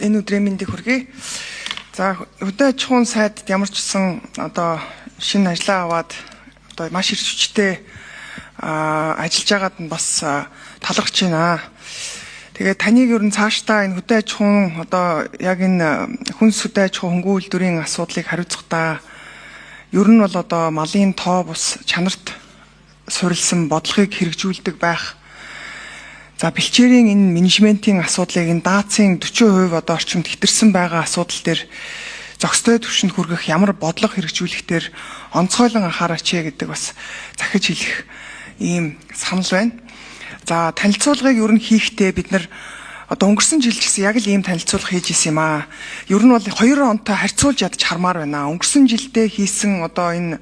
энэ өдрийн мэндийг хүргэе. За хөдөө аж ахуйн сайдд ямар ч гэсэн одоо шинэ ажлаа аваад одоо маш их хүчтэй ажиллаж байгаад нь бас талархаж байна. Тэгээд таныг ер нь цаашдаа энэ хөдөө аж ахуйн одоо яг энэ хүнс хөдөө аж ахуйн хөнгөн үйлдвэрийн асуудлыг хариуцахдаа ер нь бол одоо малын тоо бус чанарт суурилсан бодлогыг хэрэгжүүлдэг байх. За бэлчээрийн энэ менежментийн асуудлыг энэ даацын 40% одоо орчимд хэтэрсэн байгаа асуудал дээр зохистой түвшинд хүргэх ямар бодлого хэрэгжүүлэхээр онцгойлон анхаараач гэдэг бас захиж хэлэх ийм санал байна. За танилцуулгыг ер нь хийхдээ бид нар одоо өнгөрсөн жил ч гэсэн яг л ийм танилцуулга хийж исэн юм аа. Ер нь бол 2 онтой харьцуулж ядаж хармаар байна. Өнгөрсөн жилдээ хийсэн одоо энэ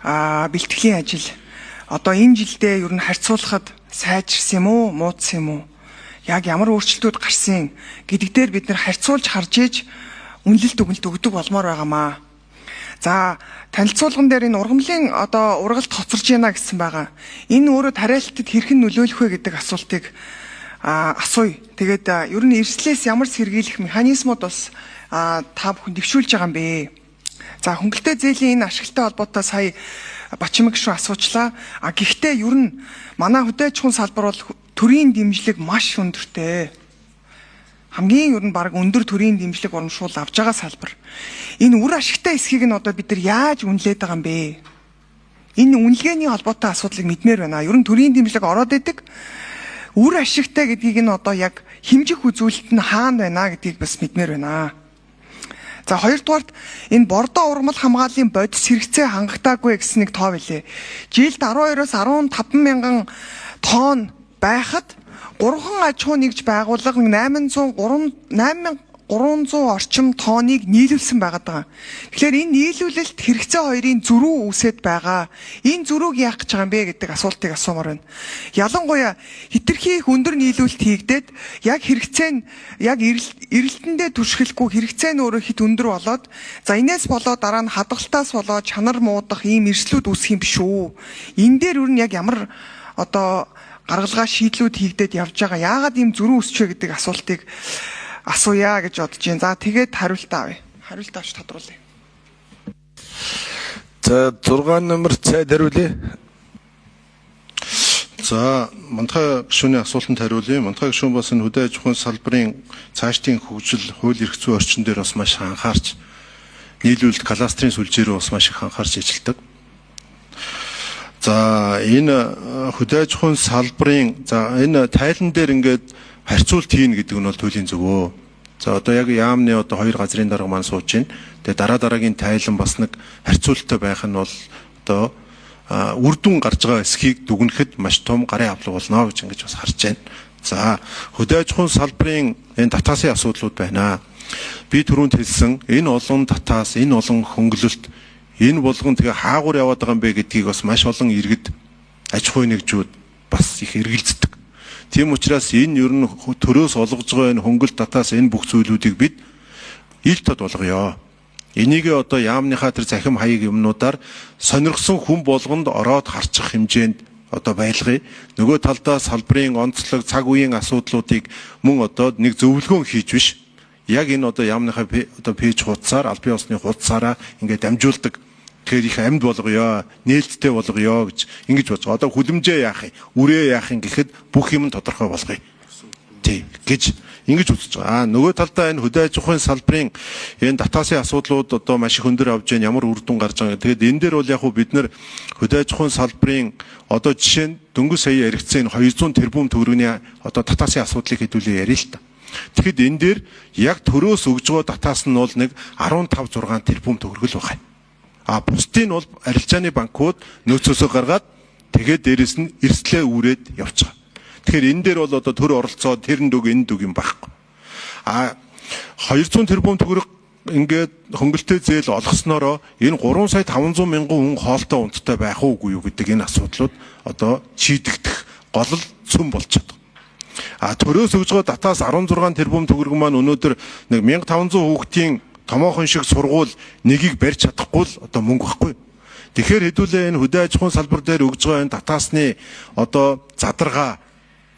бэлтгэлийн ажил одоо энэ жилдээ ер нь харьцуулахад сайжирсан юм уу, муудсан юм уу? Яг ямар өөрчлөлтүүд гарсан гэдэг дээр бид нар харьцуулж харж ээж үнэлэлт өгнөлт өгдөг болмоор байгаамаа. За танилцуулган дээр энэ ургамлын одоо ургалт хоцорж байна гэсэн байгаа. Энэ өөрөө тариалтад хэрхэн нөлөөлөх вэ гэдэг асуултыг асууя. Тэгээд ер нь эрслээс ямар сэргийлэх механизмууд бас та бүхэн дэвшүүлж байгаа юм бэ? За хөнгөлтэй зээлийн энэ ашигтай холбоотой сая Бачимэг шүү асуучлаа. Гэхдээ ер нь манай хөдөө аж ахуйн салбар бол төрийн дэмжлэг маш өндөртэй. Хамгийн ер нь баг өндөр төрийн дэмжлэг урамшуул авж байгаа салбар. Энэ үр ашигтай эсхийг нь одоо бид нар яаж үнэлээд байгаа юм бэ? Энэ үнэлгээний холбоотой асуудлыг мэдмээр байна. Ер нь төрийн дэмжлэг ороод идэг. Үр ашигтай гэдгийг нь одоо яг хэмжих үзүүлэлт нь хаана байна гэдгийг бас мэдмээр байна. За хоёрдугаарт энэ бордоо ургамал хамгааллын бодис хэрэгцээ хангагдаагүй гэсэн нэг тоо билээ. Жилд 12-оос 15 мянган тонн байхад 3 аж ахуй нэгж байгууллага 8300 орчим тонныг нийлүүлсэн байгаад байгаа. Тэгэхээр энэ нийлүүлэлт хэрэгцээ хоёрын зөрүү үүсэт байгаа. Энэ зөрүүг яах гэж байгаа юм бэ гэдэг асуултыг асуумаар байна. Ялангуяа хэтэрхий их өндөр нийлүүлэлт хийгдээд яг хэрэгцээ нь яг эрэлтэндээ түшгэлгүй хэрэгцээ нь өөрөө хит өндөр болоод за инээс болоод дараа нь хадгалтаас болоод чанар муудах ийм эрсдлүүд үүсэх юм биш үү? Энэ дээр юу н яг ямар одоо гаргалгаа шийдлүүд хийгдээд явж байгаа. Яагаад ийм зөрүү үүсч вэ гэдэг асуултыг асууя гэж бодож байна. За тэгээд хариулт авъя. Хариулт авч тодруулъя. За 6 номер цайд хариулъя. За Мантхай гишүүний асуултанд хариулъя. Мантхай гишүүн бас энэ хөдөө аж ахуйн салбарын цаашдын хөгжил, хууль эрх зүйн орчин дээр бас маш их анхаарч нийлүүлэлт кадастрын сүлжээрөө бас маш их анхаарч ажилладаг. За энэ хөдөө аж ахуйн салбарын за энэ тайлан дээр ингээд харьцуулт хийн гэдэг нь бол туйлын зөвөө. За одоо яг яамны одоо 2 газрын дарга маань сууж байна. Тэгээ дараагийн тайлан бас нэг харьцуулттай байх нь бол одоо үр дүн гарч байгаа эсхийг дүгнэхэд маш том гарын авлага болно гэж ингэж бас харж байна. За хөдөө аж ахуйн салбарын энэ татаасын асуудлууд байна. Би түрүүнд хэлсэн энэ олон татаас, энэ олон хөнгөлөлт энэ болгон тэгээ хаагур яваад байгаа юм бэ гэдгийг бас маш олон иргэд аж ахуйн нэгжүүд бас их эргэлздэг. Тийм учраас энэ ер нь төрөөс олгож байгаа энэ хөнгөлт татаас энэ бүх зүйлүүдийг бид ил тод болгоё. Энийг одоо яамныхаа тэр захим хаяг юмнуудаар сонирхсон хүн болгонд ороод харчих хэмжээнд одоо байлгая. Нөгөө талдаа салбарын онцлог цаг үеийн асуудлуудыг мөн одоо нэг зөвлөгөөн хийж биш. Яг энэ одоо яамныхаа одоо пэйж хуудасаар албан ёсны хуудасаараа ингээд дамжуулдаг. Тэгэхээр их амьд болгоё, нээлттэй болгоё гэж ингэж бодож. Одоо хүлэмжээ яах юм, үрээ яах юм гэхэд бүх юм тодорхой болгоё. Тий гэж ингэж үзэж байгаа. Нөгөө талдаа энэ хөдөө аж ахуйн салбарын энэ татаасын асуудлууд одоо маш их өндөр авж байна. Ямар үр дүн гарч байгаа. Тэгэхээр энэ дээр бол яг бид нар хөдөө аж ахуйн салбарын одоо жишээ нь дөнгөж сая яригдсан энэ 200 тэрбум төгрөгийн одоо татаасын асуудлыг хэдүүлээ ярил л та. Тэгэхэд энэ дээр яг төрөөс өгж байгаа татаас нь бол нэг 15-6 тэрбум төгрөг л байна. Бусдын бол арилжааны банкуд нөөцөөсөө гаргаад тэгээд дээрэс нь эрсдлээ үүрээд явж байгаа. Тэгэхээр энэ дээр бол одоо төр оролцоо тэрэнд үг энд үг юм байхгүй. 200 тэрбум төгрөг ингээд хөнгөлтэй зээл олгосноороо энэ 3 сая 500 мянган хүн хоолтой унттай байх уугүй юу гэдэг энэ асуудлууд одоо шийдэгдэх гол цөм болж байгаа. Төрөөс өгж байгаа татаас 16 тэрбум төгрөг маань өнөөдөр нэг 1500 хүүхдийн томоохон шиг сургууль нэгийг барьж чадахгүй л одоо мөнгө байхгүй. Тэгэхээр хэдүүлээ энэ хөдөө аж ахуйн салбар дээр өгж байгаа энэ татаасны одоо задаргаа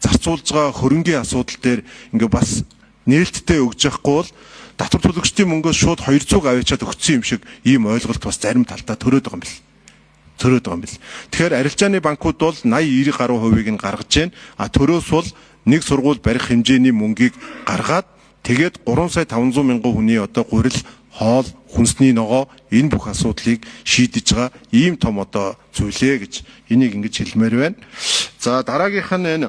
зарцуулж байгаа хөрөнгийн асуудал дээр ингээ бас нээлттэй өгж явахгүй бол татвар төлөгчдийн мөнгөөс шууд 200 аваачаад өгсөн юм шиг ийм ойлголт бас зарим талдаа төрөөд байгаа юм бэл. Тэгэхээр арилжааны банкуд бол 80-90 гаруй хувийг нь гаргаж байна. Төрөөс бол нэг сургууль барих хэмжээний мөнгийг гаргаад тэгээд 3 сая 500 мянган хүний одоо гурил, хоол, хүнсний ногоо энэ бүх асуудлыг шийдэж байгаа ийм том одоо зүйлээ гэж энийг ингэж хэлмээр байна. За дараагийнх нь энэ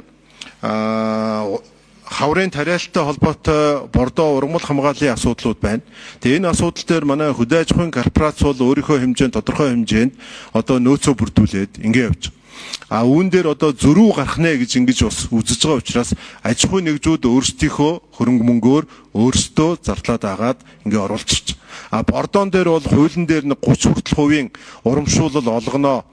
хаврын тариалантай холбоотой бордоо ургамал хамгааллын асуудлууд байна. Тэгээ энэ асуудал дээр манай хөдөө аж ахуйн корпорац бол өөрийнхөө хэмжээнд тодорхой хэмжээнд одоо нөөцөө бүрдүүлээд ингэ явж байгаа. Үүн дээр одоо зөрүү гарах нэ гэж ингэж бас үзэж байгаа учраас аж ахуйн нэгжүүд өөрсдийнхөө хөрөнгө мөнгөөр өөрсдөө зарлаад агаад ингэ оруулчихж. Бордоон дээр бол хуулийн дээр нэг 30 хүртэл хувийн урамшуулал олгоно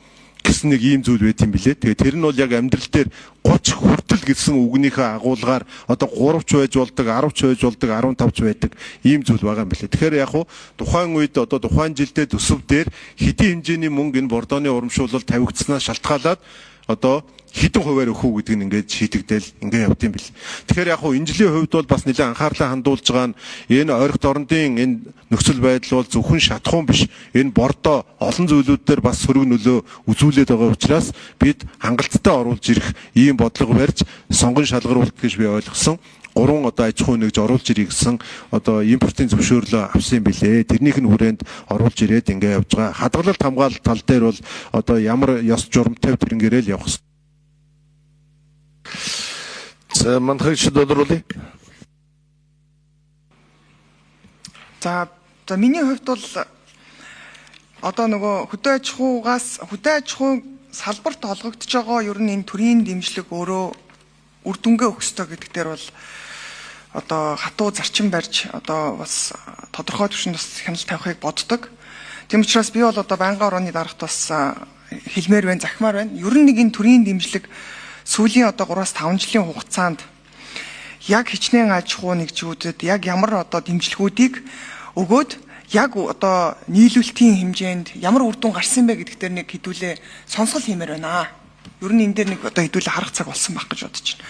гэсэн нэг ийм зүйл байт юм билээ. Тэгээ тэр нь бол яг амьдрал дээр 30 хүртэл гэсэн үгнийхээ агуулгаар одоо 3 ч байж болдог, 10 ч байж болдог, 15 ч байдаг ийм зүйл байгаа юм билээ. Тэгэхээр яг хуу тухайн үед одоо тухайн жилдээ төсөв дээр хэдийн хэмжээний мөнгө энэ бордооны урамшуулал тавигдсанаас шалтгаалаад одоо хэдэн хувиар өгөх үү гэдэг нь ингээд шийдэгдэл ингээд явд юм бэл. Тэгэхээр яг хуу энэ жилийн хувьд бол бас нэлээд анхаарлаа хандуулж байгаа нь энэ ойрогт орнодын энэ нөхцөл байдал бол зөвхөн шатхуун биш. Энэ бордоо олон зүйлүүд дээр бас сөрөг нөлөө үзүүлээд байгаа учраас бид хангалттай оруулж ирэх ийм бодлого барьж сонгон шалгаруулалт гэж би ойлгосон. 3 одоо аж ахуй нэгж оруулж ирэх гэсэн одоо импортын зөвшөөрлөө авсан юм билээ. Тэрнийх нь хүрээнд оруулж ирээд ингээд явж байгаа. Хадгалалт хамгаалалт тал дээр бол одоо ямар ёс журамтай тэрнгээрэл явах хэрэгтэй. За манхагч тодруулъя. За миний хувьд бол одоо нөгөө хөдөө аж ахуй салбарт олгогдож байгаа ер нь энэ төрийн дэмжлэг өөрөө үр дүнгээ өгөх ёстой гэдэг дээр бол одоо хатуу зарчим барьж одоо бас тодорхой түвшинд бас хяналт тавихыг боддог. Тийм учраас би бол одоо байнгын орооны дарагт бас хэлмээр байна, захимаар байна. Ер нь нэг энэ төрийн дэмжлэг сүүлийн одоо 3-5 жилийн хугацаанд яг хичнээн аж ахуй нэгжүүдэд яг ямар одоо дэмжлэгүүдийг өгөөд яг одоо нийлүүлэлтийн хэмжээнд ямар үр дүн гарсан бэ гэдэгт дээр нэг хэдүүлээ сонсгол хиймээр байна. Ер нь энэ дээр нэг одоо хэдүүлээ харах цаг болсон байх гэж бодож байна.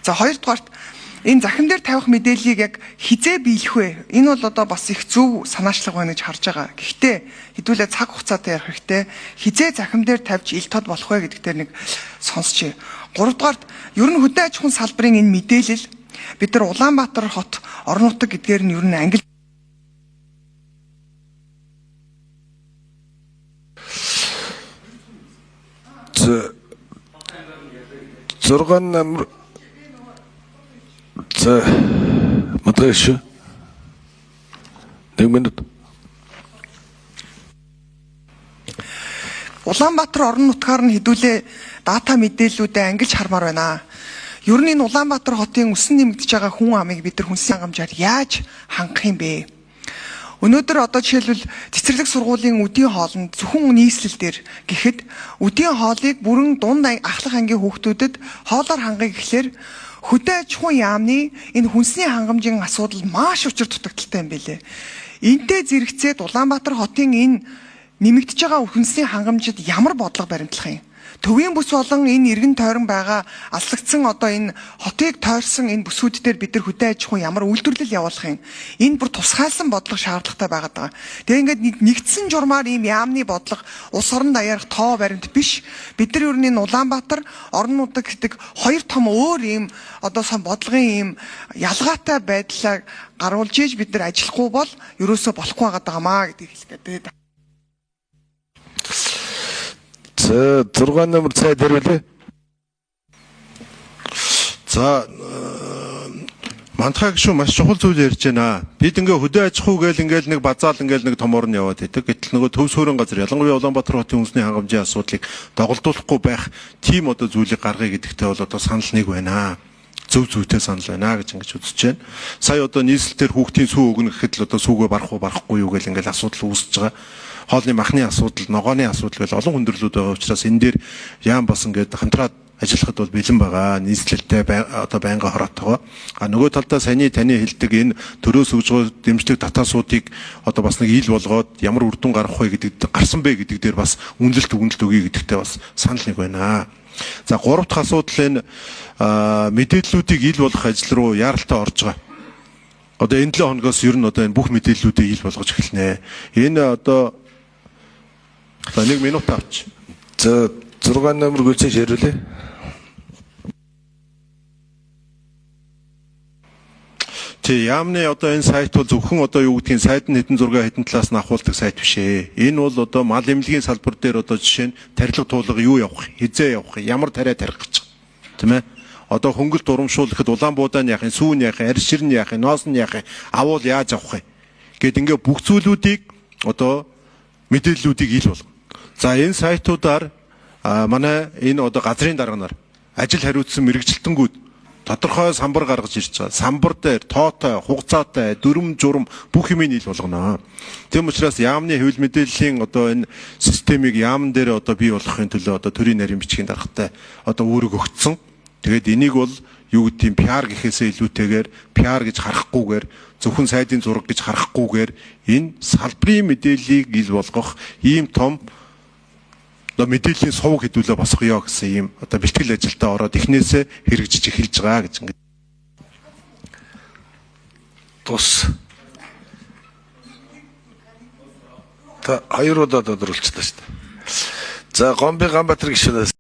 За хоёрдугаарт энэ захин дээр тавих мэдээллийг яг хизээ биелэх вэ? Энэ бол одоо бас их зөв санаачлага байна гэж харж байгаа. Гэхдээ хэдүүлээ цаг хугацаатай ярих хэрэгтэй. Хизээ захин дээр тавьж ил тод болох вэ гэдэгт дээр нэг сонсч. Гуравдугаарт ер нь хөдөө аж ахуйн салбарын энэ мэдээлэл бид нар Улаанбаатар хот орон нутаг гэдгээр нь ер нь англи Зургаан намар за матрэш 1 минут. Улаанбаатар орон нутгаар нь хэдүүлээ дата мэдээллүүдэд ангилж хармаар байна. Ер нь энэ Улаанбаатар хотын өсөн нэмэгдэж байгаа хүн амыг бид нар хүнсний хангамжаар яаж хангах юм бэ? Өнөөдөр одоо жишээлбэл цэцэрлэг сургуулийн үдийн хоолнд зөвхөн нийслэл дээр гэхэд үдийн хоолыг бүрэн дунд ахлах ангийн хүүхдүүдэд хоолоор хангая гэхлээр хөдөө аж ахуйн яамны энэ хүнсний хангамжийн асуудал маш учир дутагдaltaй юм байлээ. Энтэй зэрэгцээд Улаанбаатар хотын энэ нэмэгдэж байгаа хүнсний хангамжид ямар бодлого баримтлах юм? Төвийн бүс болон энэ иргэн тойрон байгаа алслагдсан одоо энэ хотыг тойрсон энэ бүсүүд дээр бид нар хөдөө аж ахуйн ямар үйлдвэрлэл явуулах юм? Энэ бүр тусгайлсан бодлого шаардлагатай байгаад байгаа. Тэгээ ингээд нэгдсэн журмаар ийм яамны бодлого улс орон даяарх тоо баримт биш. Бид нар ер нь энэ Улаанбаатар орон нутаг гэдэг хоёр том өөр ийм одоо сан бодлогын ийм ялгаатай байдлаа гаруулж ийж бид нар ажиллахгүй бол ерөөсөө болохгүй байгаадаа гэдгийг хэлгээд. За 6 номер цай дэрвэлээ. За мантхаа гişүү маш чухал зүйл ярьж байна. Бид ингээ хөдөө аж ахуй гээл ингээл нэг базаал ингээл нэг томор нь яваад байдаг. Гэтэл нөгөө төв суурин газар ялангуяа Улаанбаатар хотын үндэсний хангамжийн асуудлыг доголдуулахгүй байх тийм одоо зүйлийг гаргая гэдэгтээ бол одоо санал нэг байна. Зөв зүйтэй санал байна гэж ингэж үзэж байна. Сая одоо нийслэлээр хүүхдийн сүү өгнө гэхэд л одоо сүүгээ барах уу барахгүй юу гэл ингээл асуудал үүсэж байгаа. Хоолны махны асуудал, ногооны асуудал гэл олон хүндрэлүүд байгаа учраас энэ дээр яам басан гэдэг хамтраад ажиллахад бол бэлэн байгаа. Нийслэлтэй одоо байнга хороотойгоо. Нөгөө талдаа таны хэлдэг энэ төрөөс өгж байгаа дэмжлэг татаасуудыг одоо бас нэг ил болгоод ямар үр дүн гарах вэ гэдэг гарсан бэ гэдэг дээр бас үнэлэлт өгье гэдэгтээ бас санал нэг байна. За 3 дахь асуудал энэ мэдээллүүдийг ил болгох ажил руу яаралтай орж байгаа. одоо энэ 7 хоногоос ер нь одоо энэ бүх мэдээллүүдийг ил болгож эхэлнэ. Энэ одоо за 1 минут авч. За 6 номер гүйлцэж ярилээ. Тэ яамны одоо энэ сайт бол зөвхөн одоо юу гэдгийг сайд нь хэдэн зураг хэдэн талаас нь авахулдаг сайт биш ээ. Энэ бол одоо мал эмнэлгийн салбар дээр одоо жишээ нь тарилга туулга юу явах, хизээ явах, ямар тариа тарих гэж байна. Тийм ээ. Одоо хөнгөлт урамшуулахад улаан буудаан яах юм, сүүн яах юм, арьс ширн яах юм, ноос нь яах юм, авуул яаж авах юм. Гэт ингээ бүх зүйлүүдийг одоо мэдээллүүдийг ил болгоно. За энэ сайтуудаар манай энэ одоо газрын дарганаар ажил хариуцсан мэрэгжилтэнгүүд тодорхой самбар гаргаж ирж байгаа. Самбар дээр тоотой, хугацаатай, дүрм журм бүх юмыг ил болгоно. Тийм учраас яамны хэвлэл мэдээллийн одоо энэ системийг яамн дээр одоо бий болгохын төлөө одоо төрийн нарийн бичгийн даргатай одоо үүрэг өгцсөн. Тэгээд энийг бол юу гэдгийг PR гэхээсээ илүүтэйгээр PR гэж харахгүйгээр зөвхөн сайдын зураг гэж харахгүйгээр энэ салбарын мэдээллийг ил болгох ийм том одоо мэдээллийн сувг хэдүүлээ босгоё гэсэн ийм одоо бэлтгэл ажилдаа ороод эхнээсээ хэрэгжиж эхэлж байгаа гэж ингэ. Тус. Та хоёр удаа тодруулчихлаа шүү дээ. За Гомбын Ганбаатар гишүүнээс